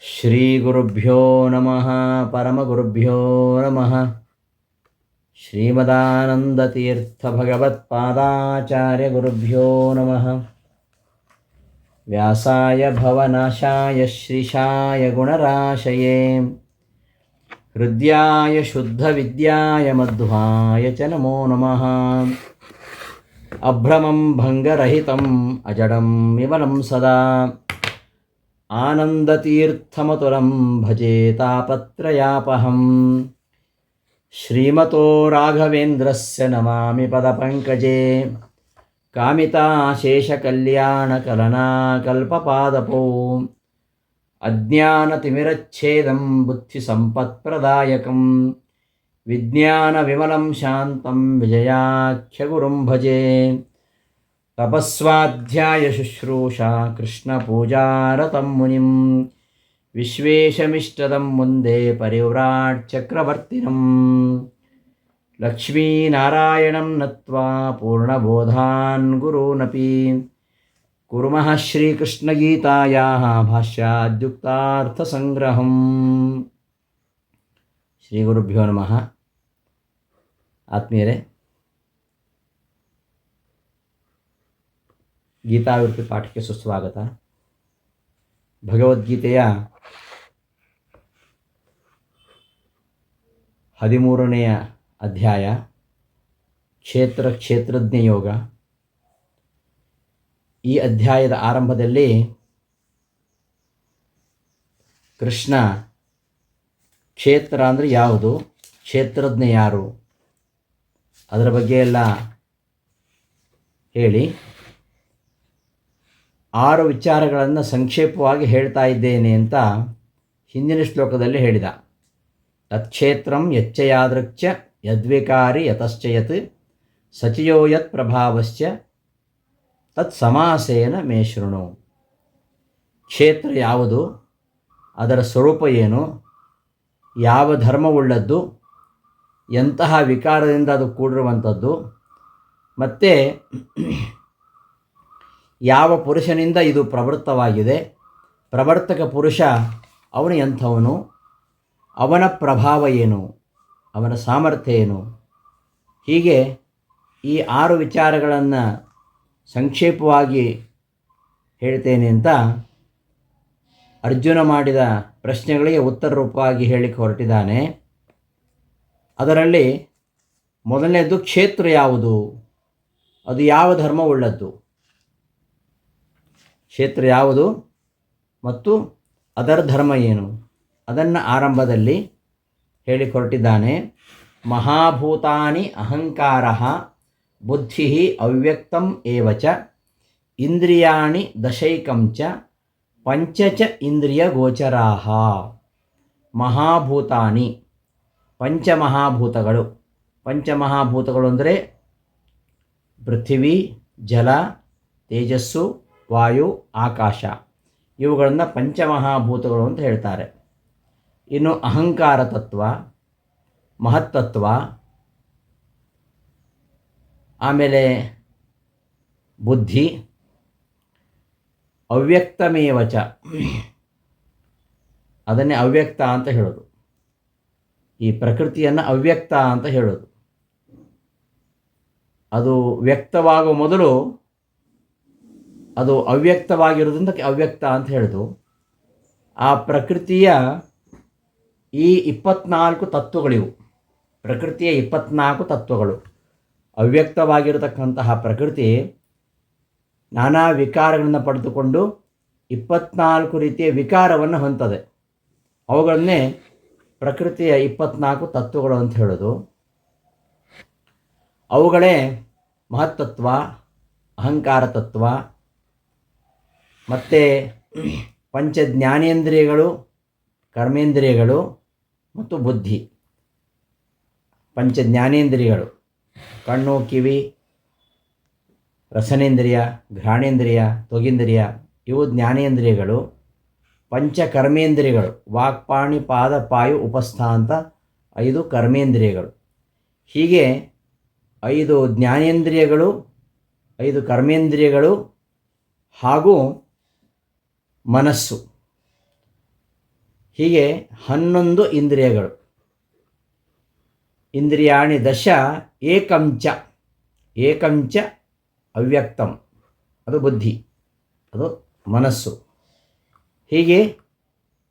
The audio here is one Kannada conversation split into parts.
ಶ್ರೀಗುರುಭ್ಯೋ ನಮಃ ಪರಮಗುರುಭ್ಯೋ ನಮಃ. ಶ್ರೀಮದಾನಂದತೀರ್ಥಭಗವತ್ಪಾದಾಚಾರ್ಯಗುರುಭ್ಯೋ ನಮಃ. ವ್ಯಾಸಾಯ ಭವನಾಶಾಯ ಶ್ರೀಶಾಯ ಗುಣರಾಶಯೇ ಹೃದ್ಯಾಯ ಶುದ್ಧವಿದ್ಯಾಯ ಮಧ್ವಾಯ ಚ ನಮೋ ನಮಃ. ಅಭ್ರಮಂ ಭಂಗರಹಿತಂ ಅಜಡಂ ವಿಮಲಂ ಸದಾ ಆನಂದತೀರ್ಥಮತುಲಂ ಭಜೆ ತಾಪತ್ರಯಾಪಹಂ. ಶ್ರೀಮತೋ ರಾಘವೇಂದ್ರಸ್ಯ ನಮಾಮಿ ಪದಪಂಕಜೇ ಕಾಮಿತಾಶೇಷಕಲ್ಯಾಣಕಲನಾಕಲ್ಪಪಾದಪೋ. ಅಜ್ಞಾನತಿಮಿರಚ್ಛೇದಂ ಬುದ್ಧಿಸಂಪತ್ಪ್ರದಾಯಕಂ ವಿಜ್ಞಾನವಿಮಲಂ ಶಾಂತಂ ವಿಜಯಾಖ್ಯಗುರುಂ ಭಜೆ. ತಪಸ್ವಾಧ್ಯಾಯ ಶುಶ್ರೂಷಾ ಕೃಷ್ಣಪೂಜಾರತಂ ಮುನಿಂ ವಿಶ್ವೇಶಮಿಷ್ಟದಂ ಮುಂದೆ ಪರಿವ್ರಾಟ್ ಚಕ್ರವರ್ತಿನಂ. ಲಕ್ಷ್ಮೀನಾರಾಯಣಂ ನತ್ವಾ ಪೂರ್ಣಬೋಧಾನ್ ಗುರೂನಪಿ ಕುರ್ಮಃ ಶ್ರೀಕೃಷ್ಣಗೀತಾಯಾಃ ಭಾಷ್ಯಾದ್ಯುಕ್ತಾರ್ಥಸಂಗ್ರಹಂ. ಶ್ರೀ ಗುರುಭ್ಯೋ ನಮಃ. ಆತ್ಮೀಯರೇ, ಗೀತಾವೃತ್ತಿ ಪಾಠಕ್ಕೆ ಸುಸ್ವಾಗತ. ಭಗವದ್ಗೀತೆಯ 13ನೆಯ ಅಧ್ಯಾಯ ಕ್ಷೇತ್ರಜ್ಞ ಯೋಗ. ಈ ಅಧ್ಯಾಯದ ಆರಂಭದಲ್ಲಿ ಕೃಷ್ಣ ಕ್ಷೇತ್ರ ಅಂದರೆ ಯಾವುದು, ಕ್ಷೇತ್ರಜ್ಞ ಯಾರು, ಅದರ ಬಗ್ಗೆ ಎಲ್ಲ ಹೇಳಿ 6 ವಿಚಾರಗಳನ್ನು ಸಂಕ್ಷೇಪವಾಗಿ ಹೇಳ್ತಾ ಇದ್ದೇನೆ ಅಂತ ಹಿಂದಿನ ಶ್ಲೋಕದಲ್ಲಿ ಹೇಳಿದ. ತತ್ಕ್ಷೇತ್ರಂ ಯಚ್ಚಯಾದೃಚ್ಛ ಯದ್ವಿಕಾರಿ ಯತಶ್ಚಯತ್ ಸಚಿಯೋ ಯತ್ ಪ್ರಭಾವಶ್ಚ ತತ್ ಸಮಾಸೇನ ಮೇ ಶೃಣು. ಕ್ಷೇತ್ರ ಯಾವುದು, ಅದರ ಸ್ವರೂಪ ಏನು, ಯಾವ ಧರ್ಮವುಳ್ಳದ್ದು, ಎಂತಹ ವಿಕಾರದಿಂದ ಅದು ಕೂಡಿರುವಂಥದ್ದು, ಮತ್ತು ಯಾವ ಪುರುಷನಿಂದ ಇದು ಪ್ರವೃತ್ತವಾಗಿದೆ, ಪ್ರವರ್ತಕ ಪುರುಷ ಅವನು ಎಂಥವನು, ಅವನ ಪ್ರಭಾವ ಏನು, ಅವನ ಸಾಮರ್ಥ್ಯ ಏನು, ಹೀಗೆ ಈ 6 ವಿಚಾರಗಳನ್ನು ಸಂಕ್ಷೇಪವಾಗಿ ಹೇಳ್ತೇನೆ ಅಂತ ಅರ್ಜುನ ಮಾಡಿದ ಪ್ರಶ್ನೆಗಳಿಗೆ ಉತ್ತರ ರೂಪವಾಗಿ ಹೇಳಿಕ್ಕೆ ಹೊರಟಿದ್ದಾನೆ. ಅದರಲ್ಲಿ ಮೊದಲನೇದು ಕ್ಷೇತ್ರ ಯಾವುದು, ಅದು ಯಾವ ಧರ್ಮವುಳ್ಳದ್ದು, ಕ್ಷೇತ್ರ ಯಾವುದು ಮತ್ತು ಅದರ ಧರ್ಮ ಏನು, ಅದನ್ನು ಆರಂಭದಲ್ಲಿ ಹೇಳಿ ಹೊರಟಿದ್ದಾನೆ. ಮಹಾಭೂತಾನಿ ಅಹಂಕಾರ ಬುದ್ಧಿ ಅವ್ಯಕ್ತಂ ಏವಚ ಇಂದ್ರಿಯಾಣಿ ದಶೈಕಂಚ ಪಂಚಚ ಇಂದ್ರಿಯ ಗೋಚರಾಹ. ಮಹಾಭೂತಾನಿ, ಪಂಚಮಹಾಭೂತಗಳು. ಪಂಚಮಹಾಭೂತಗಳು ಅಂದರೆ ಪೃಥ್ವಿ, ಜಲ, ತೇಜಸ್ಸು, ವಾಯು, ಆಕಾಶ, ಇವುಗಳನ್ನು ಪಂಚಮಹಾಭೂತಗಳು ಅಂತ ಹೇಳ್ತಾರೆ. ಇನ್ನು ಅಹಂಕಾರ ತತ್ವ, ಮಹತ್ತತ್ವ, ಆಮೇಲೆ ಬುದ್ಧಿ, ಅವ್ಯಕ್ತಮೇವಚ, ಅದನ್ನೇ ಅವ್ಯಕ್ತ ಅಂತ ಹೇಳೋದು. ಈ ಪ್ರಕೃತಿಯನ್ನು ಅವ್ಯಕ್ತ ಅಂತ ಹೇಳೋದು. ಅದು ವ್ಯಕ್ತವಾಗುವ ಮೊದಲು ಅದು ಅವ್ಯಕ್ತವಾಗಿರೋದ್ರಿಂದ ಅವ್ಯಕ್ತ ಅಂತ ಹೇಳೋದು. ಆ ಪ್ರಕೃತಿಯ ಈ 24 ತತ್ವಗಳಿವು. ಪ್ರಕೃತಿಯ 24 ತತ್ವಗಳು. ಅವ್ಯಕ್ತವಾಗಿರತಕ್ಕಂತಹ ಪ್ರಕೃತಿ ನಾನಾ ವಿಕಾರಗಳನ್ನು ಪಡೆದುಕೊಂಡು 24 ರೀತಿಯ ವಿಕಾರವನ್ನು ಹೊಂದದೆ. ಅವುಗಳನ್ನೇ ಪ್ರಕೃತಿಯ 24 ತತ್ವಗಳು ಅಂತ ಹೇಳೋದು. ಅವುಗಳೇ ಮಹತ್ತತ್ವ, ಅಹಂಕಾರ ತತ್ವ, ಮತ್ತು ಪಂಚಜ್ಞಾನೇಂದ್ರಿಯಗಳು, ಕರ್ಮೇಂದ್ರಿಯಗಳು ಮತ್ತು ಬುದ್ಧಿ. ಪಂಚಜ್ಞಾನೇಂದ್ರಿಯಗಳು ಕಣ್ಣು, ಕಿವಿ, ರಸನೇಂದ್ರಿಯ, ಘ್ರಾಣೇಂದ್ರಿಯ, ತ್ವಗೇಂದ್ರಿಯ, ಇವು ಜ್ಞಾನೇಂದ್ರಿಯಗಳು. ಪಂಚಕರ್ಮೇಂದ್ರಿಯಗಳು ವಾಕ್ಪಾಣಿ ಪಾದ ಪಾಯು ಉಪಸ್ಥಾಂತ 5 ಕರ್ಮೇಂದ್ರಿಯಗಳು. ಹೀಗೆ 5 ಜ್ಞಾನೇಂದ್ರಿಯಗಳು, 5 ಕರ್ಮೇಂದ್ರಿಯಗಳು ಹಾಗೂ ಮನಸ್ಸು. ಹೀಗೆ 11 ಇಂದ್ರಿಯಗಳು. ಇಂದ್ರಿಯಾಣಿ ದಶ ಏಕಂಚ, ಏಕಂಚ ಅವ್ಯಕ್ತಂ, ಅದು ಬುದ್ಧಿ, ಅದು ಮನಸ್ಸು. ಹೀಗೆ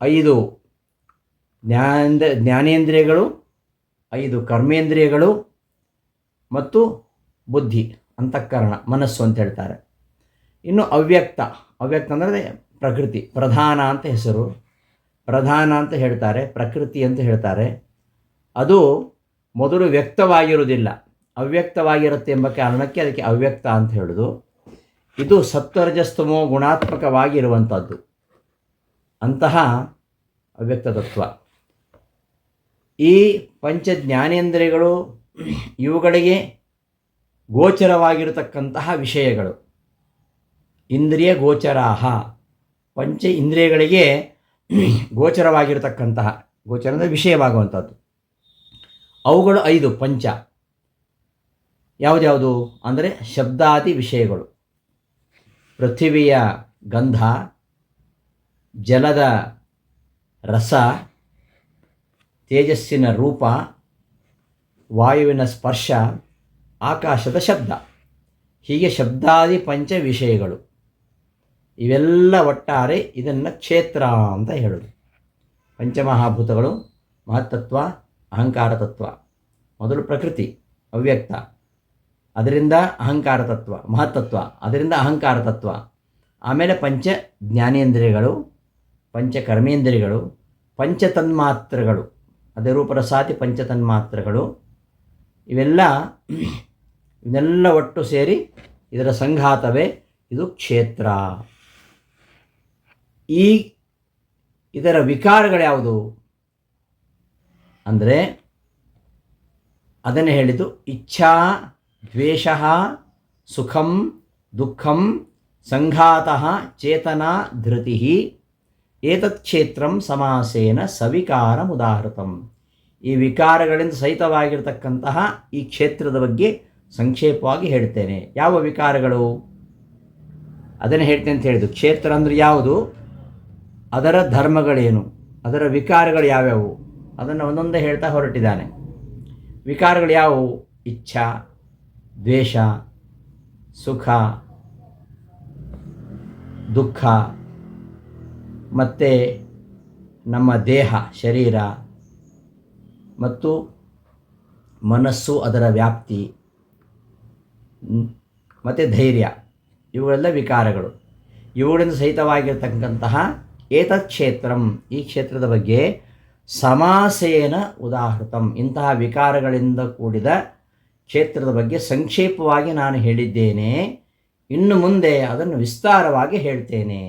5 ಜ್ಞಾನೇಂದ್ರಿಯಗಳು, 5 ಕರ್ಮೇಂದ್ರಿಯಗಳು ಮತ್ತು ಬುದ್ಧಿ, ಅಂತಃಕರಣ, ಮನಸ್ಸು ಅಂತ ಹೇಳ್ತಾರೆ. ಇನ್ನು ಅವ್ಯಕ್ತ, ಅವ್ಯಕ್ತ ಅಂದರೆ ಪ್ರಕೃತಿ, ಪ್ರಧಾನ ಅಂತ ಹೆಸರು, ಪ್ರಧಾನ ಅಂತ ಹೇಳ್ತಾರೆ, ಪ್ರಕೃತಿ ಅಂತ ಹೇಳ್ತಾರೆ. ಅದು ಮೊದಲು ವ್ಯಕ್ತವಾಗಿರುವುದಿಲ್ಲ, ಅವ್ಯಕ್ತವಾಗಿರುತ್ತೆ ಎಂಬ ಕಾರಣಕ್ಕೆ ಅದಕ್ಕೆ ಅವ್ಯಕ್ತ ಅಂತ ಹೇಳೋದು. ಇದು ಸತ್ವರಜಸ್ತಮೋ ಗುಣಾತ್ಮಕವಾಗಿರುವಂಥದ್ದು, ಅಂತಹ ಅವ್ಯಕ್ತ ತತ್ವ. ಈ ಪಂಚ ಜ್ಞಾನೇಂದ್ರಿಯಗಳು, ಇವುಗಳಿಗೆ ಗೋಚರವಾಗಿರತಕ್ಕಂತಹ ವಿಷಯಗಳು ಇಂದ್ರಿಯ ಗೋಚರಾಹ, ಪಂಚ ಇಂದ್ರಿಯಗಳಿಗೆ ಗೋಚರವಾಗಿರತಕ್ಕಂತಹ, ಗೋಚರ ಅಂದರೆ ವಿಷಯವಾಗುವಂಥದ್ದು, ಅವುಗಳು 5 ಪಂಚ. ಯಾವುದ್ಯಾವುದು ಅಂದರೆ ಶಬ್ದಾದಿ ವಿಷಯಗಳು, ಪೃಥಿವಿಯ ಗಂಧ, ಜಲದ ರಸ, ತೇಜಸ್ಸಿನ ರೂಪ, ವಾಯುವಿನ ಸ್ಪರ್ಶ, ಆಕಾಶದ ಶಬ್ದ. ಹೀಗೆ ಶಬ್ದಾದಿ ಪಂಚ ವಿಷಯಗಳು, ಇವೆಲ್ಲ ಒಟ್ಟಾರೆ ಇದನ್ನು ಕ್ಷೇತ್ರ ಅಂತ ಹೇಳೋದು. ಪಂಚಮಹಾಭೂತಗಳು, ಮಹತ್ತತ್ವ, ಅಹಂಕಾರ ತತ್ವ. ಮೊದಲು ಪ್ರಕೃತಿ ಅವ್ಯಕ್ತ, ಅದರಿಂದ ಅಹಂಕಾರ ತತ್ವ, ಮಹತ್ತತ್ವ, ಅದರಿಂದ ಅಹಂಕಾರ ತತ್ವ. ಆಮೇಲೆ ಪಂಚ ಜ್ಞಾನೇಂದ್ರಿಯಗಳು, ಪಂಚ ಕರ್ಮೇಂದ್ರಿಯಗಳು, ಪಂಚತನ್ಮಾತ್ರಗಳು, ಅದೇ ರೂಪರಸಾತಿ ಪಂಚತನ್ಮಾತ್ರಗಳು. ಇವನ್ನೆಲ್ಲ ಒಟ್ಟು ಸೇರಿ ಇದರ ಸಂಘಾತವೇ ಇದು ಕ್ಷೇತ್ರ. ಇದರ ವಿಕಾರಗಳ್ಯಾವುದು ಅಂದರೆ ಅದನ್ನು ಹೇಳಿದ್ದು ಇಚ್ಛಾ, ದ್ವೇಷ, ಸುಖಂ, ದುಃಖಂ, ಸಂಘಾತಃ, ಚೇತನಾ, ಧೃತಿ. ಏತತ್ ಕ್ಷೇತ್ರಂ ಸಮಾಸೇನ ಸವಿಕಾರಮುದಾಹೃತಂ. ಈ ವಿಕಾರಗಳಿಂದ ಸಹಿತವಾಗಿರತಕ್ಕಂತಹ ಈ ಕ್ಷೇತ್ರದ ಬಗ್ಗೆ ಸಂಕ್ಷೇಪವಾಗಿ ಹೇಳ್ತೇನೆ. ಯಾವ ವಿಕಾರಗಳು ಅದನ್ನು ಹೇಳ್ತೇನೆ ಅಂತ ಹೇಳಿದ್ದು. ಕ್ಷೇತ್ರ ಅಂದರೆ ಯಾವುದು, ಅದರ ಧರ್ಮಗಳೇನು, ಅದರ ವಿಕಾರಗಳು ಯಾವ್ಯಾವು, ಅದನ್ನು ಒಂದೊಂದೇ ಹೇಳ್ತಾ ಹೊರಟಿದ್ದಾನೆ. ವಿಕಾರಗಳು ಯಾವುವು? ಇಚ್ಛಾ, ದ್ವೇಷ, ಸುಖ, ದುಃಖ, ಮತ್ತು ನಮ್ಮ ದೇಹ, ಶರೀರ ಮತ್ತು ಮನಸ್ಸು, ಅದರ ವ್ಯಾಪ್ತಿ ಮತ್ತು ಧೈರ್ಯ, ಇವುಗಳೆಲ್ಲ ವಿಕಾರಗಳು. ಇವುಗಳಿಂದ ಸಹಿತವಾಗಿರ್ತಕ್ಕಂತಹ ಏತತ್ ಕ್ಷೇತ್ರಂ, ಈ ಕ್ಷೇತ್ರದ ಬಗ್ಗೆ ಸಮಾಸೇನ ಉದಾಹೃತಂ, ಇಂತಹ ವಿಕಾರಗಳಿಂದ ಕೂಡಿದ ಕ್ಷೇತ್ರದ ಬಗ್ಗೆ ಸಂಕ್ಷೇಪವಾಗಿ ನಾನು ಹೇಳಿದ್ದೇನೆ, ಇನ್ನು ಮುಂದೆ ಅದನ್ನು ವಿಸ್ತಾರವಾಗಿ ಹೇಳ್ತೇನೆ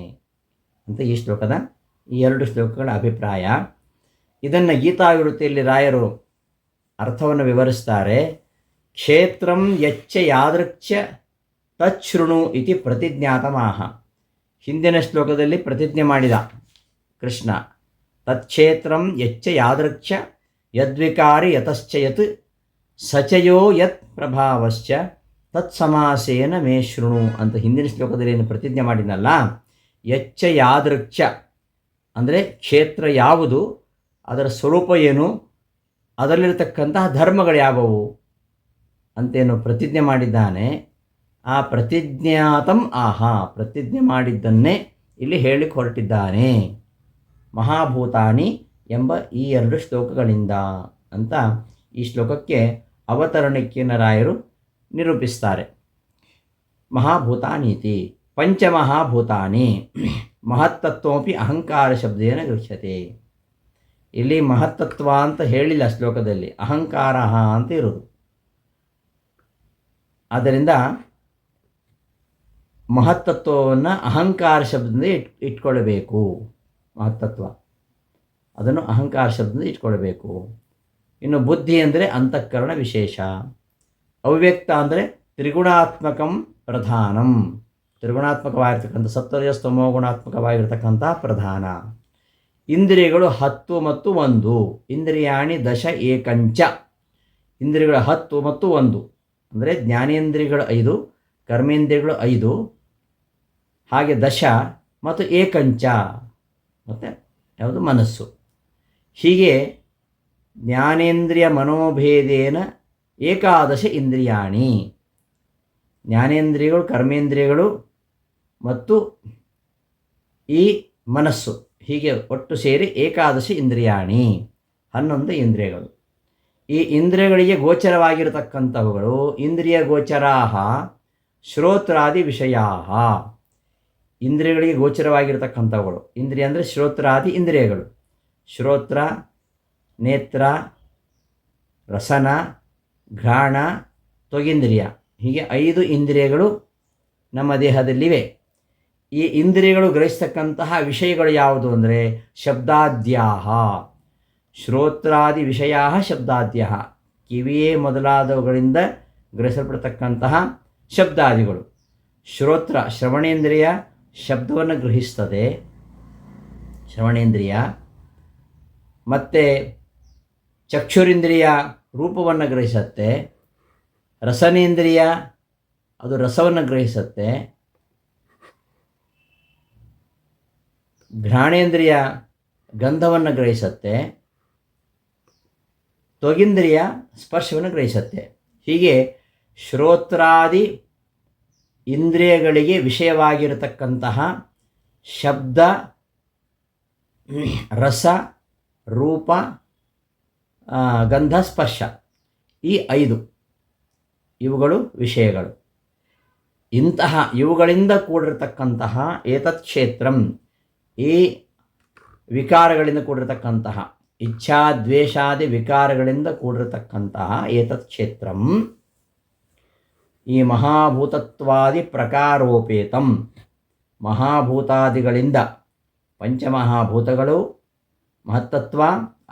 ಅಂತ ಈ ಶ್ಲೋಕದ ಈ 2 ಶ್ಲೋಕಗಳ ಅಭಿಪ್ರಾಯ. ಇದನ್ನು ಗೀತಾವಿವೃತ್ತಿಯಲ್ಲಿ ರಾಯರು ಅರ್ಥವನ್ನು ವಿವರಿಸ್ತಾರೆ. ಕ್ಷೇತ್ರಂ ಯಚ್ಚ ಯಾದೃಚ್ಛ ತಚ್ಛೃಣು ಇತಿ ಪ್ರತಿಜ್ಞಾತಮಾಹ. ಹಿಂದಿನ ಶ್ಲೋಕದಲ್ಲಿ ಪ್ರತಿಜ್ಞೆ ಮಾಡಿದ ಕೃಷ್ಣ, ತತ್ಕ್ಷೇತ್ರಂ ಯಚ್ಚ ಯಾದೃಚ್ಛ ಯದ್ವಿಕಾರಿ ಯತಶ್ಚ ಯತ್ ಸಚಯೋ ಯತ್ ಪ್ರಭಾವಶ್ಚ ತತ್ಸಮಾಸೇನ ಮೇ ಶೃಣು ಅಂತ ಹಿಂದಿನ ಶ್ಲೋಕದಲ್ಲಿ ಏನು ಪ್ರತಿಜ್ಞೆ ಮಾಡಿದ್ನಲ್ಲ, ಯಚ್ಚ ಯಾದೃಚ್ಛ ಅಂದರೆ ಕ್ಷೇತ್ರ ಯಾವುದು, ಅದರ ಸ್ವರೂಪ ಏನು, ಅದರಲ್ಲಿರತಕ್ಕಂತಹ ಧರ್ಮಗಳು ಯಾವುವು ಅಂತೇನು ಪ್ರತಿಜ್ಞೆ ಮಾಡಿದ್ದಾನೆ. ಆ ಪ್ರತಿಜ್ಞಾತಂ ಆಹಾ, ಪ್ರತಿಜ್ಞೆ ಮಾಡಿದ್ದನ್ನೇ ಇಲ್ಲಿ ಹೇಳಿಕ್ಕೆ ಹೊರಟಿದ್ದಾನೆ ಮಹಾಭೂತಾನಿ ಎಂಬ ಈ 2 ಶ್ಲೋಕಗಳಿಂದ ಅಂತ ಈ ಶ್ಲೋಕಕ್ಕೆ ಅವತರಣಿಕೆಯನ್ನು ರಾಯರು ನಿರೂಪಿಸ್ತಾರೆ. ಮಹಾಭೂತಾನೀತಿ ಪಂಚಮಹಾಭೂತಾನಿ ಮಹತ್ತತ್ವಮಪಿ ಅಹಂಕಾರ ಶಬ್ದೇನ ಗೃಹ್ಯತೆ. ಇಲ್ಲಿ ಮಹತ್ತತ್ವ ಅಂತ ಹೇಳಿಲ್ಲ ಶ್ಲೋಕದಲ್ಲಿ, ಅಹಂಕಾರ ಅಂತ ಇರೋದು. ಆದ್ದರಿಂದ ಮಹತ್ತತ್ವವನ್ನು ಅಹಂಕಾರ ಶಬ್ದದಿಂದ ಇಟ್ಕೊಳ್ಬೇಕು. ಮಹತ್ತತ್ವ ಅದನ್ನು ಅಹಂಕಾರ ಶಬ್ದದಿಂದ ಇಟ್ಕೊಳ್ಬೇಕು. ಇನ್ನು ಬುದ್ಧಿ ಅಂದರೆ ಅಂತಃಕರಣ ವಿಶೇಷ. ಅವ್ಯಕ್ತ ಅಂದರೆ ತ್ರಿಗುಣಾತ್ಮಕಂ ಪ್ರಧಾನಂ, ತ್ರಿಗುಣಾತ್ಮಕವಾಗಿರ್ತಕ್ಕಂಥ ಸತ್ವರಜಸ್ತಮೋ ಗುಣಾತ್ಮಕವಾಗಿರ್ತಕ್ಕಂಥ ಪ್ರಧಾನ. ಇಂದ್ರಿಯಗಳು 10 ಮತ್ತು 1, ಇಂದ್ರಿಯಾಣಿ ದಶ ಏಕಂಚ. ಇಂದ್ರಿಯಗಳು 10 ಮತ್ತು 1 ಅಂದರೆ ಜ್ಞಾನೇಂದ್ರಿಯಗಳು 5, ಕರ್ಮೇಂದ್ರಿಯಗಳು 5, ಹಾಗೆ ದಶ ಮತ್ತು ಏಕಂಚ ಮತ್ತು ಯಾವುದು ಮನಸ್ಸು. ಹೀಗೆ ಜ್ಞಾನೇಂದ್ರಿಯ ಮನೋಭೇದೇನ ಏಕಾದಶ ಇಂದ್ರಿಯಾಣಿ, ಜ್ಞಾನೇಂದ್ರಿಯಗಳು, ಕರ್ಮೇಂದ್ರಿಯಗಳು ಮತ್ತು ಈ ಮನಸ್ಸು, ಹೀಗೆ ಒಟ್ಟು ಸೇರಿ ಏಕಾದಶಿ ಇಂದ್ರಿಯಾಣಿ, 11 ಇಂದ್ರಿಯಗಳು. ಈ ಇಂದ್ರಿಯಗಳಿಗೆ ಗೋಚರವಾಗಿರತಕ್ಕಂಥವುಗಳು ಇಂದ್ರಿಯ ಗೋಚರಾಹ ಶ್ರೋತ್ರಾದಿ ವಿಷಯಾಹ. ಇಂದ್ರಿಯಗಳಿಗೆ ಗೋಚರವಾಗಿರತಕ್ಕಂಥವುಗಳು, ಇಂದ್ರಿಯ ಅಂದರೆ ಶ್ರೋತ್ರಾದಿ ಇಂದ್ರಿಯಗಳು, ಶ್ರೋತ್ರ, ನೇತ್ರ, ರಸನ, ಘ್ರಾಣ, ತ್ವಗಿಂದ್ರಿಯ, ಹೀಗೆ 5 ಇಂದ್ರಿಯಗಳು ನಮ್ಮ ದೇಹದಲ್ಲಿವೆ. ಈ ಇಂದ್ರಿಯಗಳು ಗ್ರಹಿಸ್ತಕ್ಕಂತಹ ವಿಷಯಗಳು ಯಾವುದು ಅಂದರೆ ಶಬ್ದಾದ್ಯಾಹ. ಶ್ರೋತ್ರಾದಿ ವಿಷಯ ಶಬ್ದಾದ್ಯ, ಕಿವಿಯೇ ಮೊದಲಾದವುಗಳಿಂದ ಗ್ರಹಿಸಲ್ಪಡ್ತಕ್ಕಂತಹ ಶಬ್ದಾದಿಗಳು. ಶ್ರೋತ್ರ, ಶ್ರವಣೇಂದ್ರಿಯ ಶಬ್ದವನ್ನು ಗ್ರಹಿಸ್ತದೆ, ಶ್ರವಣೇಂದ್ರಿಯ. ಮತ್ತು ಚಕ್ಷುರಿಂದ್ರಿಯ ರೂಪವನ್ನು ಗ್ರಹಿಸುತ್ತೆ, ರಸನೇಂದ್ರಿಯ ಅದು ರಸವನ್ನು ಗ್ರಹಿಸುತ್ತೆ, ಘ್ರಾಣೇಂದ್ರಿಯ ಗಂಧವನ್ನು ಗ್ರಹಿಸುತ್ತೆ, ತ್ವಗಿಂದ್ರಿಯ ಸ್ಪರ್ಶವನ್ನು ಗ್ರಹಿಸುತ್ತೆ. ಹೀಗೆ ಶ್ರೋತ್ರಾದಿ ಇಂದ್ರಿಯಗಳಿಗೆ ವಿಷಯವಾಗಿರತಕ್ಕಂತಹ ಶಬ್ದ, ರಸ, ರೂಪ, ಗಂಧ, ಸ್ಪರ್ಶ, ಈ 5 ಇವುಗಳು ವಿಷಯಗಳು. ಇಂತಹ ಇವುಗಳಿಂದ ಕೂಡಿರತಕ್ಕಂತಹ ಏತತ್ ಕ್ಷೇತ್ರಂ, ಈ ವಿಕಾರಗಳಿಂದ ಕೂಡಿರತಕ್ಕಂತಹ ಇಚ್ಛಾ ದ್ವೇಷಾದಿ ವಿಕಾರಗಳಿಂದ ಕೂಡಿರತಕ್ಕಂತಹ ಏತತ್ ಕ್ಷೇತ್ರಂ, ಈ ಮಹಾಭೂತತ್ವಾದಿ ಪ್ರಕಾರೋಪೇತಂ, ಮಹಾಭೂತಾದಿಗಳಿಂದ, ಪಂಚಮಹಾಭೂತಗಳು, ಮಹತ್ತತ್ವ,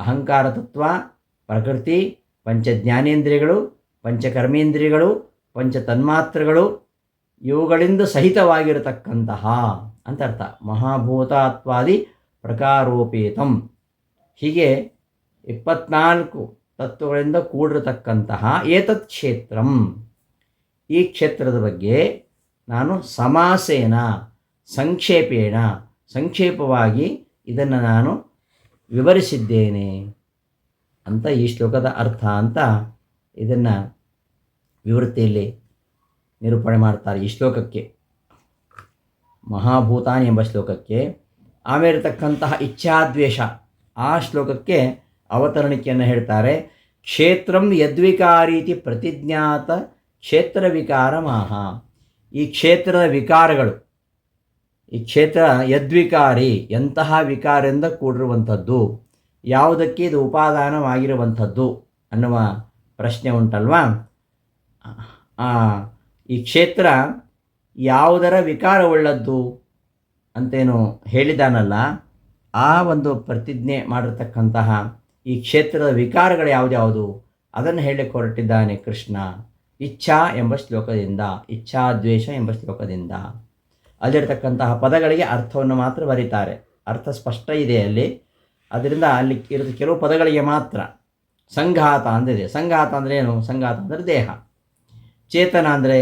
ಅಹಂಕಾರತತ್ವ, ಪ್ರಕೃತಿ, ಪಂಚಜ್ಞಾನೇಂದ್ರಿಯಗಳು, ಪಂಚಕರ್ಮೇಂದ್ರಿಯಗಳು, ಪಂಚತನ್ಮಾತ್ರಗಳು, ಇವುಗಳಿಂದ ಸಹಿತವಾಗಿರತಕ್ಕಂತಹ ಅಂತ ಅರ್ಥ. ಮಹಾಭೂತತ್ವಾದಿ ಪ್ರಕಾರೋಪೇತಂ, ಹೀಗೆ 24 ತತ್ವಗಳಿಂದ ಕೂಡಿರತಕ್ಕಂತಹ ಏತತ್ ಕ್ಷೇತ್ರಂ, ಈ ಕ್ಷೇತ್ರದ ಬಗ್ಗೆ ನಾನು ಸಮಾಸೇನ, ಸಂಕ್ಷೇಪೇಣ, ಸಂಕ್ಷೇಪವಾಗಿ ಇದನ್ನು ನಾನು ವಿವರಿಸಿದ್ದೇನೆ ಅಂತ ಈ ಶ್ಲೋಕದ ಅರ್ಥ ಅಂತ ಇದನ್ನು ವಿವೃತ್ತಿಯಲ್ಲಿ ನಿರೂಪಣೆ ಮಾಡ್ತಾರೆ. ಈ ಶ್ಲೋಕಕ್ಕೆ, ಮಹಾಭೂತಾನಿ ಎಂಬ ಶ್ಲೋಕಕ್ಕೆ. ಆಮೇಲೆ ಇರತಕ್ಕಂತಹ ಇಚ್ಛಾದ್ವೇಷ ಆ ಶ್ಲೋಕಕ್ಕೆ ಅವತರಣಿಕೆಯನ್ನು ಹೇಳ್ತಾರೆ. ಕ್ಷೇತ್ರಂ ಯದ್ವಿಕಾರೀತಿ ಪ್ರತಿಜ್ಞಾತ ಕ್ಷೇತ್ರ ವಿಕಾರ ಮಾಹ. ಈ ಕ್ಷೇತ್ರದ ವಿಕಾರಗಳು, ಈ ಕ್ಷೇತ್ರ ಯದ್ವಿಕಾರಿ, ಎಂತಹ ವಿಕಾರದಿಂದ ಕೂಡಿರುವಂಥದ್ದು, ಯಾವುದಕ್ಕೆ ಇದು ಉಪಾದಾನವಾಗಿರುವಂಥದ್ದು ಅನ್ನುವ ಪ್ರಶ್ನೆ ಉಂಟಲ್ವಾ. ಈ ಕ್ಷೇತ್ರ ಯಾವುದರ ವಿಕಾರವುಳ್ಳದ್ದು ಅಂತೇನು ಹೇಳಿದಾನಲ್ಲ, ಆ ಒಂದು ಪ್ರತಿಜ್ಞೆ ಮಾಡಿರ್ತಕ್ಕಂತಹ ಈ ಕ್ಷೇತ್ರದ ವಿಕಾರಗಳು ಯಾವುದ್ಯಾವುದು ಅದನ್ನು ಹೇಳಲಿಕ್ಕೆ ಹೊರಟಿದ್ದಾನೆ ಕೃಷ್ಣ ಇಚ್ಛಾ ಎಂಬ ಶ್ಲೋಕದಿಂದ, ಇಚ್ಛಾದ್ವೇಷ ಎಂಬ ಶ್ಲೋಕದಿಂದ. ಅಲ್ಲಿರ್ತಕ್ಕಂತಹ ಪದಗಳಿಗೆ ಅರ್ಥವನ್ನು ಮಾತ್ರ ಬರೀತಾರೆ, ಅರ್ಥ ಸ್ಪಷ್ಟ ಇದೆ ಅಲ್ಲಿ. ಅದರಿಂದ ಅಲ್ಲಿ ಇರೋದು ಕೆಲವು ಪದಗಳಿಗೆ ಮಾತ್ರ ಸಂಘಾತ ಅಂದಿದೆ. ಸಂಘಾತ ಅಂದರೆ ಏನು? ಸಂಘಾತ ಅಂದರೆ ದೇಹ. ಚೇತನ ಅಂದರೆ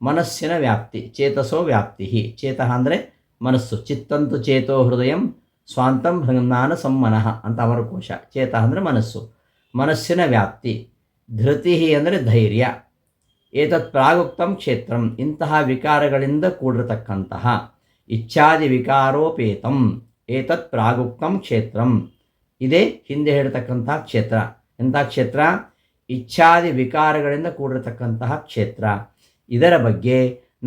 ಮನಸ್ಸಿನ ವ್ಯಾಪ್ತಿ, ಚೇತಸೋ ವ್ಯಾಪ್ತಿ. ಚೇತಃ ಅಂದರೆ ಮನಸ್ಸು. ಚಿತ್ತಂತು ಚೇತೋ ಹೃದಯಂ ಸ್ವಾಂತಂ ಹೃನ್ನಾನ ಸಮ್ಮನಃ ಅಂತ ಅಮರಕೋಶ. ಚೇತಃ ಅಂದರೆ ಮನಸ್ಸು, ಮನಸ್ಸಿನ ವ್ಯಾಪ್ತಿ. ಧೃತಿ ಅಂದರೆ ಧೈರ್ಯ. ಏತತ್ ಪ್ರಾಗುಕ್ತಂ ಕ್ಷೇತ್ರಂ, ಇಂತಹ ವಿಕಾರಗಳಿಂದ ಕೂಡಿರತಕ್ಕಂತಹ ಇಚ್ಛಾದಿ ವಿಕಾರೋಪೇತಂ ಏತತ್ ಪ್ರಾಗುಕ್ತಂ ಕ್ಷೇತ್ರಂ, ಇದೇ ಹಿಂದೆ ಹೇಳ್ತಕ್ಕಂತಹ ಕ್ಷೇತ್ರ. ಎಂಥ ಕ್ಷೇತ್ರ? ಇಚ್ಛಾದಿ ವಿಕಾರಗಳಿಂದ ಕೂಡಿರತಕ್ಕಂತಹ ಕ್ಷೇತ್ರ. ಇದರ ಬಗ್ಗೆ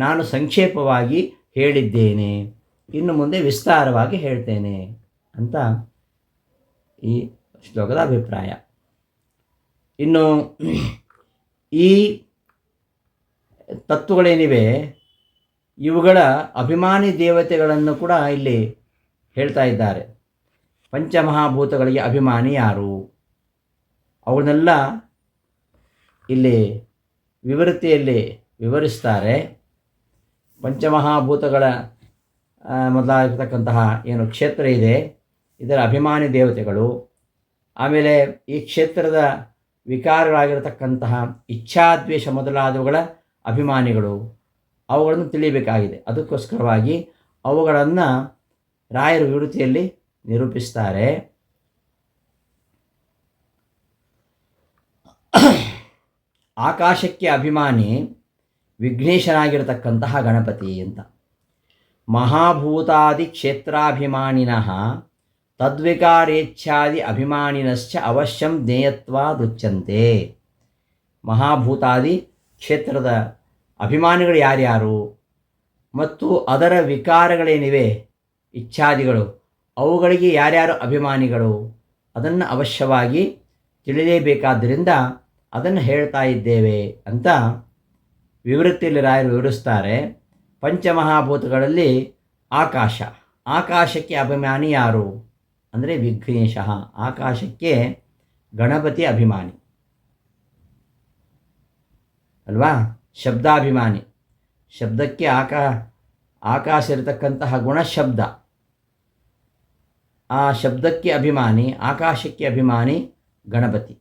ನಾನು ಸಂಕ್ಷೇಪವಾಗಿ ಹೇಳಿದ್ದೇನೆ, ಇನ್ನು ಮುಂದೆ ವಿಸ್ತಾರವಾಗಿ ಹೇಳ್ತೇನೆ ಅಂತ ಈ ಶ್ಲೋಕದ ಅಭಿಪ್ರಾಯ. ಇನ್ನು ಈ ತತ್ವಗಳೇನಿವೆ ಇವುಗಳ ಅಭಿಮಾನಿ ದೇವತೆಗಳನ್ನು ಕೂಡ ಇಲ್ಲಿ ಹೇಳ್ತಾ ಇದ್ದಾರೆ. ಪಂಚಮಹಾಭೂತಗಳಿಗೆ ಅಭಿಮಾನಿ ಯಾರು? ಅವನ್ನೆಲ್ಲ ಇಲ್ಲಿ ವಿವೃತ್ತಿಯಲ್ಲಿ ವಿವರಿಸ್ತಾರೆ. ಪಂಚಮಹಾಭೂತಗಳ ಮೊದಲಾಗಿರ್ತಕ್ಕಂತಹ ಏನು ಕ್ಷೇತ್ರ ಇದೆ, ಇದರ ಅಭಿಮಾನಿ ದೇವತೆಗಳು. ಆಮೇಲೆ ಈ ಕ್ಷೇತ್ರದ ವಿಕಾರಗಳಾಗಿರತಕ್ಕಂತಹ ಇಚ್ಛಾದ್ವೇಷ ಮೊದಲಾದವುಗಳ ಅಭಿಮಾನಿಗಳು, ಅವುಗಳನ್ನು ತಿಳಿಯಬೇಕಾಗಿದೆ. ಅದಕ್ಕೋಸ್ಕರವಾಗಿ ಅವುಗಳನ್ನು ರಾಯರ ವಿವೃತ್ತಿಯಲ್ಲಿ ನಿರೂಪಿಸ್ತಾರೆ. ಆಕಾಶಕ್ಕೆ ಅಭಿಮಾನಿ ವಿಘ್ನೇಶನಾಗಿರತಕ್ಕಂತಹ ಗಣಪತಿ ಅಂತ. ಮಹಾಭೂತಾದಿ ಕ್ಷೇತ್ರಾಭಿಮಾನಿನಃ ತದ್ವಿಕಾರೇಚ್ಛಾದಿ ಅಭಿಮಾನಿನಶ್ಚ ಅವಶ್ಯಂ ಜ್ಞೇಯತ್ವಾದುಚ್ಯಂತೆ. ಮಹಾಭೂತಾದಿ ಕ್ಷೇತ್ರದ ಅಭಿಮಾನಿಗಳು ಯಾರ್ಯಾರು ಮತ್ತು ಅದರ ವಿಕಾರಗಳೇನಿವೆ ಇಚ್ಛಾದಿಗಳು, ಅವುಗಳಿಗೆ ಯಾರ್ಯಾರು ಅಭಿಮಾನಿಗಳು ಅದನ್ನು ಅವಶ್ಯವಾಗಿ ತಿಳಿಯಲೇಬೇಕಾದ್ದರಿಂದ ಅದನ್ನು ಹೇಳ್ತಾ ಇದ್ದೇವೆ ಅಂತ ವಿವೃತ್ತಿಯಲ್ಲಿ ರಾಯರು ವಿವರಿಸ್ತಾರೆ. ಪಂಚಮಹಾಭೂತಗಳಲ್ಲಿ ಆಕಾಶಕ್ಕೆ ಅಭಿಮಾನಿ ಯಾರು ಅಂದರೆ ವಿಘ್ನೇಶ. ಆಕಾಶಕ್ಕೆ ಗಣಪತಿ ಅಭಿಮಾನಿ ಅಲ್ವಾ, ಶಬ್ದಾಭಿಮಾನಿ. ಶಬ್ದಕ್ಕೆ ಆಕಾಶ ಇರತಕ್ಕಂತಹ ಗುಣ ಶಬ್ದ, ಆ ಶಬ್ದಕ್ಕೆ ಅಭಿಮಾನಿ, ಆಕಾಶಕ್ಕೆ ಅಭಿಮಾನಿ ಗಣಪತಿ,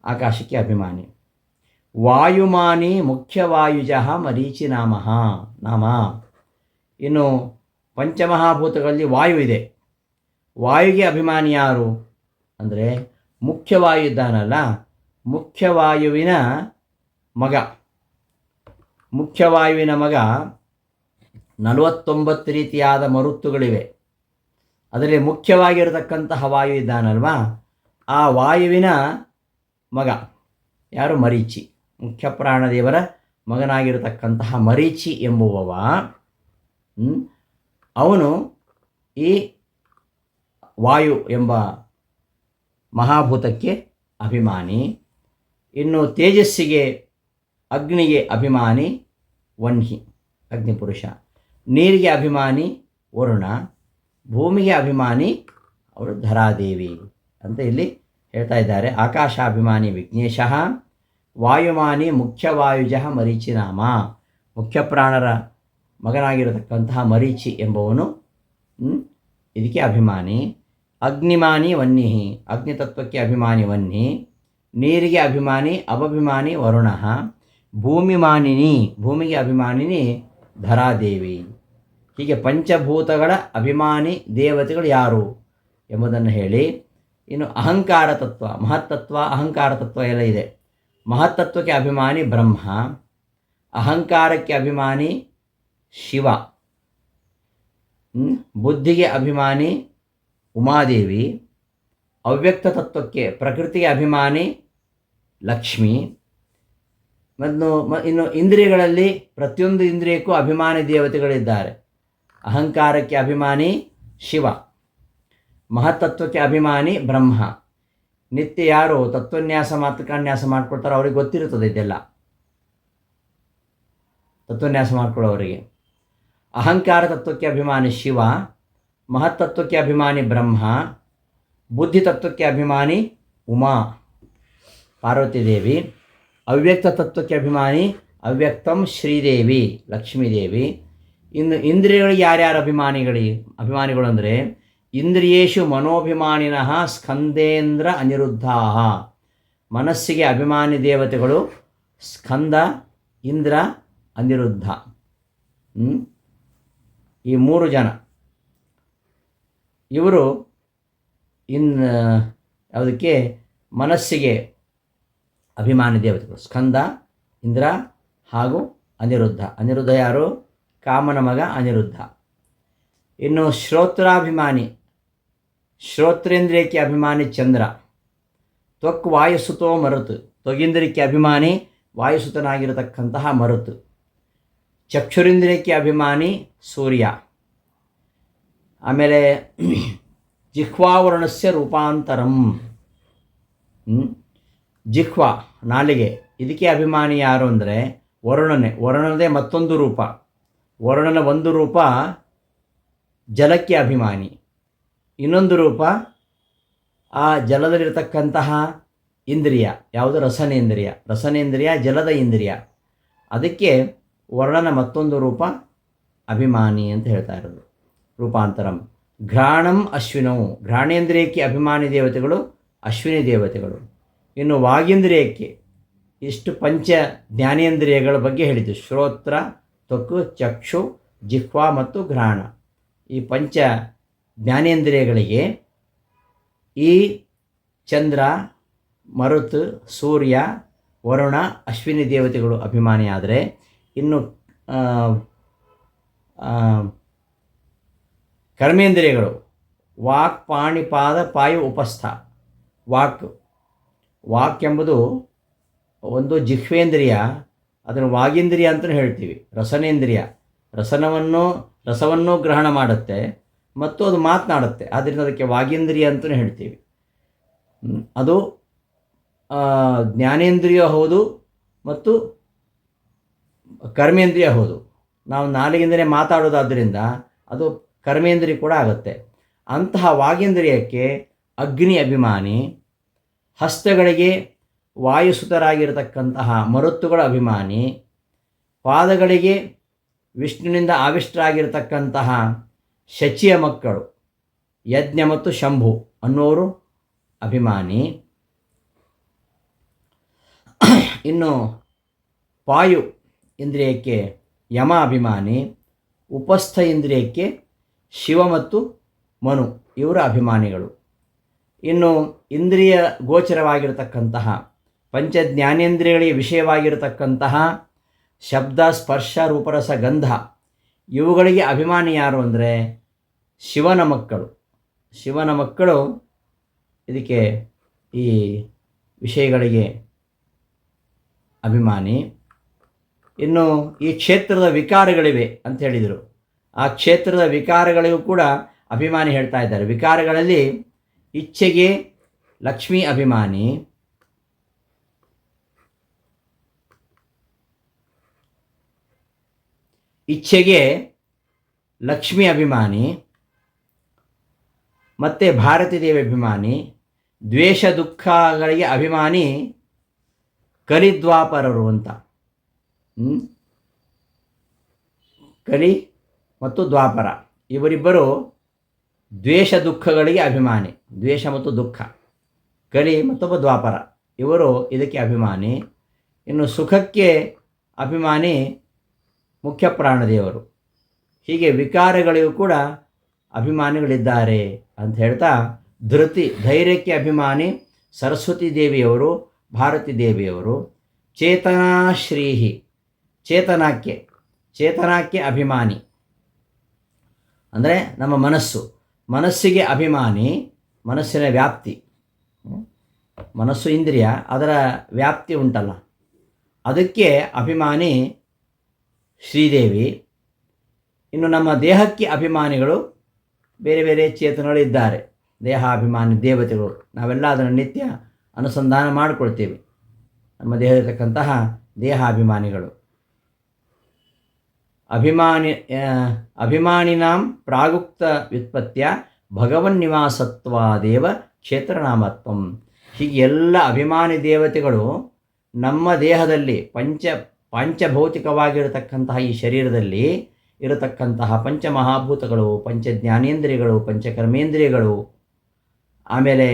ಆಕಾಶಕ್ಕೆ ಅಭಿಮಾನಿ. ವಾಯುಮಾನಿ ಮುಖ್ಯವಾಯುಜ ಮರೀಚಿ ನಾಮ. ಇನ್ನು ಪಂಚಮಹಾಭೂತಗಳಲ್ಲಿ ವಾಯು ಇದೆ. ವಾಯುಗೆ ಅಭಿಮಾನಿ ಯಾರು ಅಂದರೆ ಮುಖ್ಯವಾಯು ಇದ್ದಾನಲ್ಲ, ಮುಖ್ಯವಾಯುವಿನ ಮಗ. ಮುಖ್ಯವಾಯುವಿನ ಮಗ 49 ರೀತಿಯಾದ ಮರುತ್ತುಗಳಿವೆ. ಅದರಲ್ಲಿ ಮುಖ್ಯವಾಗಿರತಕ್ಕಂತಹ ವಾಯು ಇದ್ದಾನಲ್ವಾ, ಆ ವಾಯುವಿನ ಮಗ ಯಾರು? ಮರೀಚಿ. ಮುಖ್ಯ ಪ್ರಾಣದೇವರ ಮಗನಾಗಿರತಕ್ಕಂತಹ ಮರೀಚಿ ಎಂಬುವವ ಅವನು ಈ ವಾಯು ಎಂಬ ಮಹಾಭೂತಕ್ಕೆ ಅಭಿಮಾನಿ. ಇನ್ನು ತೇಜಸ್ಸಿಗೆ ಅಗ್ನಿಗೆ ಅಭಿಮಾನಿ ವನ್ಹಿ, ಅಗ್ನಿಪುರುಷ. ನೀರಿಗೆ ಅಭಿಮಾನಿ ವರುಣ. ಭೂಮಿಗೆ ಅಭಿಮಾನಿ ಅವರು ಧರಾದೇವಿ ಅಂತ ಇಲ್ಲಿ ಹೇಳ್ತಾ ಇದ್ದಾರೆ. ಆಕಾಶಾಭಿಮಾನಿ ವಿಘ್ನೇಶ, ವಾಯುಮಾನಿ ಮುಖ್ಯವಾಯುಜ ಮರೀಚಿ ನಾಮ. ಮುಖ್ಯ ಪ್ರಾಣರ ಮಗನಾಗಿರತಕ್ಕಂತಹ ಮರೀಚಿ ಎಂಬವನು ಇದಕ್ಕೆ ಅಭಿಮಾನಿ. ಅಗ್ನಿಮಾನಿ ವನ್ನಿ, ಅಗ್ನಿತತ್ವಕ್ಕೆ ಅಭಿಮಾನಿ ವನ್ನಿ. ನೀರಿಗೆ ಅಭಿಮಾನಿ ಅವಭಿಮಾನಿ ವರುಣ. ಭೂಮಿಮಾನಿನಿ, ಭೂಮಿಗೆ ಅಭಿಮಾನಿನಿ ಧರಾದೇವಿ. ಹೀಗೆ ಪಂಚಭೂತಗಳ ಅಭಿಮಾನಿ ದೇವತೆಗಳು ಯಾರು ಎಂಬುದನ್ನು ಹೇಳಿ, ಇನ್ನು ಅಹಂಕಾರ ತತ್ವ, ಮಹತ್ತತ್ವ, ಅಹಂಕಾರ ತತ್ವ ಎಲ್ಲ ಇದೆ. ಮಹತ್ತತ್ವಕ್ಕೆ ಅಭಿಮಾನಿ ಬ್ರಹ್ಮ, ಅಹಂಕಾರಕ್ಕೆ ಅಭಿಮಾನಿ ಶಿವ, ಬುದ್ಧಿಗೆ ಅಭಿಮಾನಿ ಉಮಾದೇವಿ, ಅವ್ಯಕ್ತ ತತ್ವಕ್ಕೆ ಪ್ರಕೃತಿಗೆ ಅಭಿಮಾನಿ ಲಕ್ಷ್ಮಿ. ಮತ್ತು ಇನ್ನು ಇಂದ್ರಿಯಗಳಲ್ಲಿ ಪ್ರತಿಯೊಂದು ಇಂದ್ರಿಯಕ್ಕೂ ಅಭಿಮಾನಿ ದೇವತೆಗಳಿದ್ದಾರೆ. ಅಹಂಕಾರಕ್ಕೆ ಅಭಿಮಾನಿ ಶಿವ, ಮಹತ್ತತ್ವಕ್ಕೆ ಅಭಿಮಾನಿ ಬ್ರಹ್ಮ. ನಿತ್ಯ ಯಾರು ತತ್ವನ್ಯಾಸ ಮಾತೃಕಾನ್ಯಾಸ ಮಾಡ್ಕೊಳ್ತಾರೋ ಅವ್ರಿಗೆ ಗೊತ್ತಿರುತ್ತದೆ ಇದೆಲ್ಲ, ತತ್ವನ್ಯಾಸ ಮಾಡ್ಕೊಳ್ಳೋವರಿಗೆ. ಅಹಂಕಾರ ತತ್ವಕ್ಕೆ ಅಭಿಮಾನಿ ಶಿವ, ಮಹತ್ತತ್ವಕ್ಕೆ ಅಭಿಮಾನಿ ಬ್ರಹ್ಮ, ಬುದ್ಧಿ ತತ್ವಕ್ಕೆ ಅಭಿಮಾನಿ ಉಮಾ ಪಾರ್ವತಿ ದೇವಿ, ಅವ್ಯಕ್ತ ತತ್ವಕ್ಕೆ ಅಭಿಮಾನಿ ಅವ್ಯಕ್ತಂ ಶ್ರೀದೇವಿ ಲಕ್ಷ್ಮೀದೇವಿ. ಇನ್ನು ಇಂದ್ರಿಯಗಳಿಗೆ ಯಾರ್ಯಾರು ಅಭಿಮಾನಿಗಳು ಅಂದರೆ ಇಂದ್ರಿಯೇಶು ಮನೋಭಿಮಾನಿನಃ ಸ್ಕಂದೇಂದ್ರ ಅನಿರುದ್ಧಾ. ಮನಸ್ಸಿಗೆ ಅಭಿಮಾನಿ ದೇವತೆಗಳು ಸ್ಕಂದ, ಇಂದ್ರ, ಅನಿರುದ್ಧ. ಈ 3 ಜನ ಇವರು ಯಾವುದಕ್ಕೆ ಮನಸ್ಸಿಗೆ ಅಭಿಮಾನಿ ದೇವತೆಗಳು ಸ್ಕಂದ, ಇಂದ್ರ ಹಾಗೂ ಅನಿರುದ್ಧ. ಅನಿರುದ್ಧ ಯಾರು? ಕಾಮನ ಮಗ ಅನಿರುದ್ಧ. ಇನ್ನು ಶ್ರೋತ್ರಾಭಿಮಾನಿ, ಶ್ರೋತ್ರೇಂದ್ರಿಯಕ್ಕೆ ಅಭಿಮಾನಿ ಚಂದ್ರ. ತ್ವಕ್ ವಾಯುಸುತೋ ಮರುತು, ತ್ವಗೇಂದ್ರಿಯಕ್ಕೆ ಅಭಿಮಾನಿ ವಾಯುಸುತನಾಗಿರತಕ್ಕಂತಹ ಮರುತು. ಚಕ್ಷುರೇಂದ್ರಿಯಕ್ಕೆ ಅಭಿಮಾನಿ ಸೂರ್ಯ. ಆಮೇಲೆ ಜಿಹ್ವಾವರ್ಣಸ್ಯ ರೂಪಾಂತರಂ, ಜಿಹ್ವಾ ನಾಲಿಗೆ, ಇದಕ್ಕೆ ಅಭಿಮಾನಿ ಯಾರು ಅಂದರೆ ವರುಣನೇ. ವರುಣದೇ ಮತ್ತೊಂದು ರೂಪ. ವರುಣನ ಒಂದು ರೂಪ ಜಲಕ್ಕೆ ಅಭಿಮಾನಿ, ಇನ್ನೊಂದು ರೂಪ ಆ ಜಲದಲ್ಲಿರತಕ್ಕಂತಹ ಇಂದ್ರಿಯ ಯಾವುದು? ರಸನೇಂದ್ರಿಯ. ರಸನೇಂದ್ರಿಯ ಜಲದ ಇಂದ್ರಿಯ, ಅದಕ್ಕೆ ವರ್ಣನ ಮತ್ತೊಂದು ರೂಪ ಅಭಿಮಾನಿ ಅಂತ ಹೇಳ್ತಾ ಇರೋದು. ರೂಪಾಂತರಂ. ಘ್ರಾಣಂ ಅಶ್ವಿನವು, ಘ್ರಾಣೇಂದ್ರಿಯಕ್ಕೆ ಅಭಿಮಾನಿ ದೇವತೆಗಳು ಅಶ್ವಿನಿ ದೇವತೆಗಳು. ಇನ್ನು ವಾಗೇಂದ್ರಿಯಕ್ಕೆ ಇಷ್ಟು ಪಂಚ ಜ್ಞಾನೇಂದ್ರಿಯಗಳ ಬಗ್ಗೆ ಹೇಳಿದ್ದು. ಶ್ರೋತ್ರ, ತ್ವಕ್, ಚಕ್ಷು, ಜಿಹ್ವಾ ಮತ್ತು ಘ್ರಾಣ. ಈ ಪಂಚ ಜ್ಞಾನೇಂದ್ರಿಯಗಳಿಗೆ ಈ ಚಂದ್ರ ಮರುತ್, ಸೂರ್ಯ, ವರುಣ, ಅಶ್ವಿನಿ ದೇವತೆಗಳು ಅಭಿಮಾನಿಯಾದರೆ, ಇನ್ನು ಕರ್ಮೇಂದ್ರಿಯಗಳು ವಾಕ್, ಪಾಣಿ, ಪಾದ, ಪಾಯು, ಉಪಸ್ಥ. ವಾಕ್ ಎಂಬುದು ಒಂದು ಜಿಹ್ವೇಂದ್ರಿಯ, ಅದನ್ನು ವಾಗೀಂದ್ರಿಯ ಅಂತಲೂ ಹೇಳ್ತೀವಿ. ರಸನೇಂದ್ರಿಯ, ರಸವನ್ನು ಗ್ರಹಣ ಮಾಡುತ್ತೆ ಮತ್ತು ಅದು ಮಾತನಾಡುತ್ತೆ, ಆದ್ದರಿಂದ ಅದಕ್ಕೆ ವಾಗೀಂದ್ರಿಯ ಅಂತಲೂ ಹೇಳ್ತೀವಿ. ಅದು ಜ್ಞಾನೇಂದ್ರಿಯ ಹೌದು ಮತ್ತು ಕರ್ಮೇಂದ್ರಿಯ ಹೌದು. ನಾವು ನಾಲಿಗೆಯಿಂದಲೇ ಮಾತಾಡೋದಾದ್ದರಿಂದ ಅದು ಕರ್ಮೇಂದ್ರಿಯ ಕೂಡ ಆಗುತ್ತೆ. ಅಂತಹ ವಾಗೀಂದ್ರಿಯಕ್ಕೆ ಅಗ್ನಿ ಅಭಿಮಾನಿ, ಹಸ್ತಗಳಿಗೆ ವಾಯುಸುತರಾಗಿರತಕ್ಕಂತಹ ಮರುತ್ತುಗಳ ಅಭಿಮಾನಿ, ಪಾದಗಳಿಗೆ ವಿಷ್ಣುವಿನಿಂದ ಆವಿಷ್ಟರಾಗಿರತಕ್ಕಂತಹ ಶಚಿಯ ಮಕ್ಕಳು ಯಜ್ಞ ಮತ್ತು ಶಂಭು ಅನ್ನೋರು ಅಭಿಮಾನಿ. ಇನ್ನು ಪಾಯು ಇಂದ್ರಿಯಕ್ಕೆ ಯಮ ಅಭಿಮಾನಿ, ಉಪಸ್ಥ ಇಂದ್ರಿಯಕ್ಕೆ ಶಿವ ಮತ್ತು ಮನು ಇವರ ಅಭಿಮಾನಿಗಳು. ಇನ್ನು ಇಂದ್ರಿಯ ಗೋಚರವಾಗಿರತಕ್ಕಂತಹ ಪಂಚಜ್ಞಾನೇಂದ್ರಿಯಗಳಿಗೆ ವಿಷಯವಾಗಿರತಕ್ಕಂತಹ ಶಬ್ದ, ಸ್ಪರ್ಶ, ರೂಪರಸ, ಗಂಧ ಇವುಗಳಿಗೆ ಅಭಿಮಾನಿ ಯಾರು ಅಂದರೆ ಶಿವನ ಮಕ್ಕಳು ಇದಕ್ಕೆ ಈ ವಿಷಯಗಳಿಗೆ ಅಭಿಮಾನಿ. ಇನ್ನು ಈ ಕ್ಷೇತ್ರದ ವಿಕಾರಗಳಿವೆ ಅಂತ ಹೇಳಿದರು. ಆ ಕ್ಷೇತ್ರದ ವಿಕಾರಗಳಿಗೂ ಕೂಡ ಅಭಿಮಾನಿ ಹೇಳ್ತಾ ಇದ್ದಾರೆ. ವಿಕಾರಗಳಲ್ಲಿ ಇಚ್ಛೆಗೆ ಲಕ್ಷ್ಮೀ ಅಭಿಮಾನಿ, ಮತ್ತು ಭಾರತೀ ದೇವಿ ಅಭಿಮಾನಿ. ದ್ವೇಷ ದುಃಖಗಳಿಗೆ ಅಭಿಮಾನಿ ಕಲಿದ್ವಾಪರರು ಅಂತ. ಕಲಿ ಮತ್ತು ದ್ವಾಪರ ಇವರಿಬ್ಬರು ದ್ವೇಷ ದುಃಖಗಳಿಗೆ ಅಭಿಮಾನಿ. ದ್ವೇಷ ಮತ್ತು ದುಃಖ, ಕಲಿ ಮತ್ತೊಬ್ಬ ದ್ವಾಪರ, ಇವರು ಇದಕ್ಕೆ ಅಭಿಮಾನಿ. ಇನ್ನು ಸುಖಕ್ಕೆ ಅಭಿಮಾನಿ ಮುಖ್ಯ ಪ್ರಾಣದೇವರು. ಹೀಗೆ ವಿಕಾರಗಳಿಗೂ ಕೂಡ ಅಭಿಮಾನಿಗಳಿದ್ದಾರೆ ಅಂತ ಹೇಳ್ತಾ, ಧೈರ್ಯಕ್ಕೆ ಅಭಿಮಾನಿ ಸರಸ್ವತಿ ದೇವಿಯವರು, ಭಾರತೀ ದೇವಿಯವರು. ಚೇತನಾಶ್ರೀಹಿ, ಚೇತನಕ್ಕೆ ಅಭಿಮಾನಿ ಅಂದರೆ ನಮ್ಮ ಮನಸ್ಸಿಗೆ ಅಭಿಮಾನಿ. ಮನಸ್ಸಿನ ವ್ಯಾಪ್ತಿ, ಮನಸ್ಸು ಇಂದ್ರಿಯ, ಅದರ ವ್ಯಾಪ್ತಿ ಉಂಟಲ್ಲ, ಅದಕ್ಕೆ ಅಭಿಮಾನಿ ಶ್ರೀದೇವಿ. ಇನ್ನು ನಮ್ಮ ದೇಹಕ್ಕೆ ಅಭಿಮಾನಿಗಳು ಬೇರೆ ಬೇರೆ ಚೇತನಗಳಿದ್ದಾರೆ, ದೇಹಾಭಿಮಾನಿ ದೇವತೆಗಳು. ನಾವೆಲ್ಲ ಅದನ್ನು ನಿತ್ಯ ಅನುಸಂಧಾನ ಮಾಡಿಕೊಳ್ತೇವೆ. ನಮ್ಮ ದೇಹದಲ್ಲಿರ್ತಕ್ಕಂತಹ ದೇಹಾಭಿಮಾನಿಗಳು. ಅಭಿಮಾನಿನಾಂ ಪ್ರಾಗುಕ್ತ ವ್ಯುತ್ಪತ್ತಿಯ ಭಗವನ್ನಿವಾಸತ್ವಾದೇವ ಕ್ಷೇತ್ರನಾಮತ್ವಂ. ಹೀಗೆ ಎಲ್ಲ ಅಭಿಮಾನಿ ದೇವತೆಗಳು ನಮ್ಮ ದೇಹದಲ್ಲಿ ಪಂಚಭೌತಿಕವಾಗಿರತಕ್ಕಂತಹ ಈ ಶರೀರದಲ್ಲಿ ಇರತಕ್ಕಂತಹ ಪಂಚಮಹಾಭೂತಗಳು, ಪಂಚಜ್ಞಾನೇಂದ್ರಿಯಗಳು, ಪಂಚಕರ್ಮೇಂದ್ರಿಯಗಳು, ಆಮೇಲೆ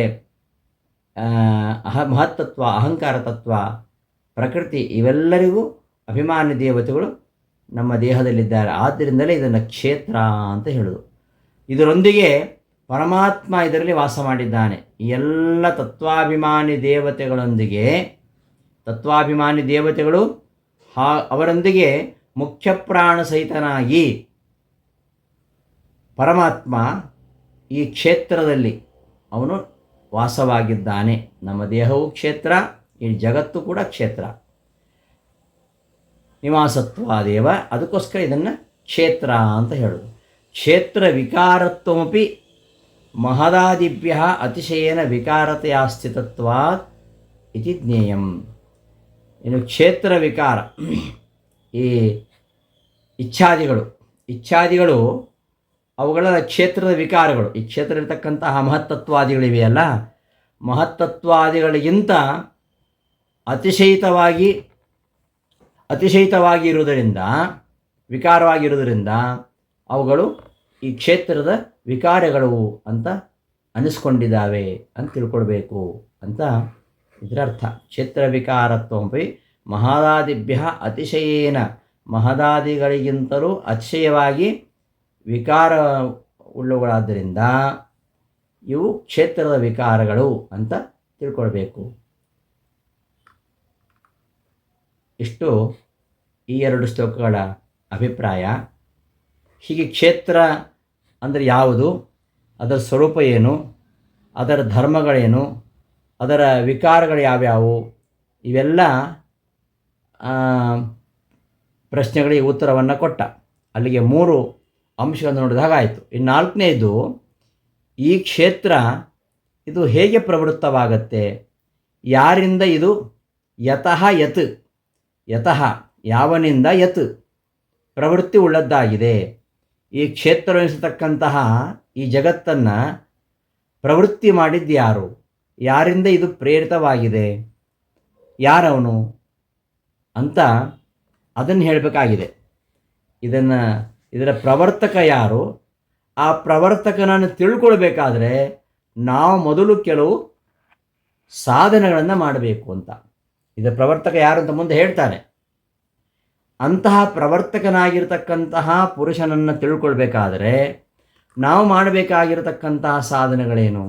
ಮಹತ್ತತ್ವ, ಅಹಂಕಾರ ತತ್ವ, ಪ್ರಕೃತಿ, ಇವೆಲ್ಲರಿಗೂ ಅಭಿಮಾನಿ ದೇವತೆಗಳು ನಮ್ಮ ದೇಹದಲ್ಲಿದ್ದಾರೆ. ಆದ್ದರಿಂದಲೇ ಇದನ್ನು ಕ್ಷೇತ್ರ ಅಂತ ಹೇಳೋದು. ಇದರೊಂದಿಗೆ ಪರಮಾತ್ಮ ಇದರಲ್ಲಿ ವಾಸ ಮಾಡಿದ್ದಾನೆ. ಈ ಎಲ್ಲ ತತ್ವಾಭಿಮಾನಿ ದೇವತೆಗಳು ಅವರೊಂದಿಗೆ ಮುಖ್ಯ ಪ್ರಾಣ ಸಹಿತನಾಗಿ ಪರಮಾತ್ಮ ಈ ಕ್ಷೇತ್ರದಲ್ಲಿ ಅವನು ವಾಸವಾಗಿದ್ದಾನೆ. ನಮ್ಮ ದೇಹವು ಕ್ಷೇತ್ರ, ಈ ಜಗತ್ತು ಕೂಡ ಕ್ಷೇತ್ರ. ನಿವಾಸತ್ವಾದೇವ, ಅದಕ್ಕೋಸ್ಕರ ಇದನ್ನು ಕ್ಷೇತ್ರ ಅಂತ ಹೇಳೋದು. ಕ್ಷೇತ್ರ ವಿಕಾರತ್ವಮಪಿ ಮಹದಾದಿಭ್ಯ ಅತಿಶಯೇನ ವಿಕಾರತೆಯ ಸ್ಥಿತತ್ವಾತ್ ಇತಿ ಜ್ಞೇಯಂ. ಇನ್ನು ಕ್ಷೇತ್ರ ವಿಕಾರ, ಈ ಇಚ್ಛಾದಿಗಳು ಅವುಗಳ ಕ್ಷೇತ್ರದ ವಿಕಾರಗಳು. ಈ ಕ್ಷೇತ್ರದಲ್ಲಿರ್ತಕ್ಕಂತಹ ಮಹತ್ತತ್ವಾದಿಗಳಿವೆಯಲ್ಲ, ಮಹತ್ತತ್ವಾದಿಗಳಿಗಿಂತ ಅತಿಶಯಿತವಾಗಿ ಇರುವುದರಿಂದ, ವಿಕಾರವಾಗಿರುವುದರಿಂದ ಅವುಗಳು ಈ ಕ್ಷೇತ್ರದ ವಿಕಾರಗಳು ಅಂತ ಅನಿಸ್ಕೊಂಡಿದ್ದಾವೆ ಅಂತ ತಿಳ್ಕೊಳ್ಬೇಕು ಅಂತ ಇದರ ಅರ್ಥ. ಕ್ಷೇತ್ರ ವಿಕಾರತ್ವಮಪಿ ಮಹದಾದಿಭ್ಯ ಅತಿಶಯೇನ, ಮಹದಾದಿಗಳಿಗಿಂತಲೂ ಅತಿಶಯವಾಗಿ ವಿಕಾರ ಉಳ್ಳವುಗಳಾದ್ದರಿಂದ ಇವು ಕ್ಷೇತ್ರದ ವಿಕಾರಗಳು ಅಂತ ತಿಳ್ಕೊಳ್ಬೇಕು. ಇಷ್ಟು ಈ 2 ಶ್ಲೋಕಗಳ ಅಭಿಪ್ರಾಯ. ಹೀಗೆ ಕ್ಷೇತ್ರ ಅಂದರೆ ಯಾವುದು, ಅದರ ಸ್ವರೂಪ ಏನು, ಅದರ ಧರ್ಮಗಳೇನು, ಅದರ ವಿಕಾರಗಳು ಯಾವ್ಯಾವು, ಇವೆಲ್ಲ ಪ್ರಶ್ನೆಗಳಿಗೆ ಉತ್ತರವನ್ನು ಕೊಟ್ಟ. ಅಲ್ಲಿಗೆ 3 ಅಂಶಗಳನ್ನು ನೋಡಿದ ಹಾಗಾಯಿತು. ಇನ್ನು 4ನೇದು, ಈ ಕ್ಷೇತ್ರ ಇದು ಹೇಗೆ ಪ್ರವೃತ್ತವಾಗತ್ತೆ, ಯಾರಿಂದ ಇದು ಯತಃ ಯತ್, ಯತಃ ಯಾವನಿಂದ ಯತ್ ಪ್ರವೃತ್ತಿ ಉಳ್ಳದ್ದಾಗಿದೆ. ಈ ಕ್ಷೇತ್ರವೆನಿಸತಕ್ಕಂತಹ ಈ ಜಗತ್ತನ್ನು ಪ್ರವೃತ್ತಿ ಮಾಡಿದ್ದು ಯಾರು, ಯಾರಿಂದ ಇದು ಪ್ರೇರಿತವಾಗಿದೆ, ಯಾರವನು ಅಂತ ಅದನ್ನು ಹೇಳಬೇಕಾಗಿದೆ. ಇದರ ಪ್ರವರ್ತಕ ಯಾರು, ಆ ಪ್ರವರ್ತಕನನ್ನು ತಿಳ್ಕೊಳ್ಬೇಕಾದ್ರೆ ನಾವು ಮೊದಲು ಕೆಲವು ಸಾಧನೆಗಳನ್ನು ಮಾಡಬೇಕು ಅಂತ. ಇದರ ಪ್ರವರ್ತಕ ಯಾರು ಅಂತ ಮುಂದೆ ಹೇಳ್ತಾನೆ. ಅಂತಹ ಪ್ರವರ್ತಕನಾಗಿರ್ತಕ್ಕಂತಹ ಪುರುಷನನ್ನು ತಿಳ್ಕೊಳ್ಬೇಕಾದ್ರೆ ನಾವು ಮಾಡಬೇಕಾಗಿರತಕ್ಕಂತಹ ಸಾಧನೆಗಳೇನು?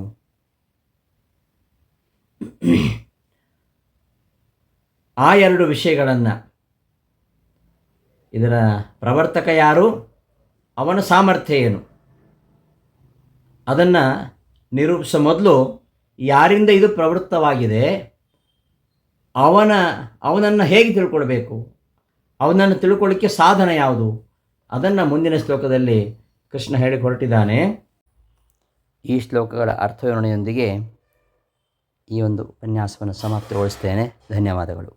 ಆ 2 ವಿಷಯಗಳನ್ನು, ಇದರ ಪ್ರವರ್ತಕ ಯಾರು, ಅವನ ಸಾಮರ್ಥ್ಯ ಏನು, ಅದನ್ನು ನಿರೂಪಿಸೋ ಮೊದಲು ಯಾರಿಂದ ಇದು ಪ್ರವೃತ್ತವಾಗಿದೆ ಅವನನ್ನು ಹೇಗೆ ತಿಳ್ಕೊಳ್ಬೇಕು, ಅವನನ್ನು ತಿಳ್ಕೊಳ್ಳಿಕ್ಕೆ ಸಾಧನ ಯಾವುದು, ಅದನ್ನು ಮುಂದಿನ ಶ್ಲೋಕದಲ್ಲಿ ಕೃಷ್ಣ ಹೇಳಿ ಹೊರಟಿದ್ದಾನೆ. ಈ ಶ್ಲೋಕಗಳ ಅರ್ಥವಿವರಣೆಯೊಂದಿಗೆ ಈ ಒಂದು ಉಪನ್ಯಾಸವನ್ನು ಸಮಾಪ್ತಿಗೊಳಿಸ್ತೇನೆ. ಧನ್ಯವಾದಗಳು.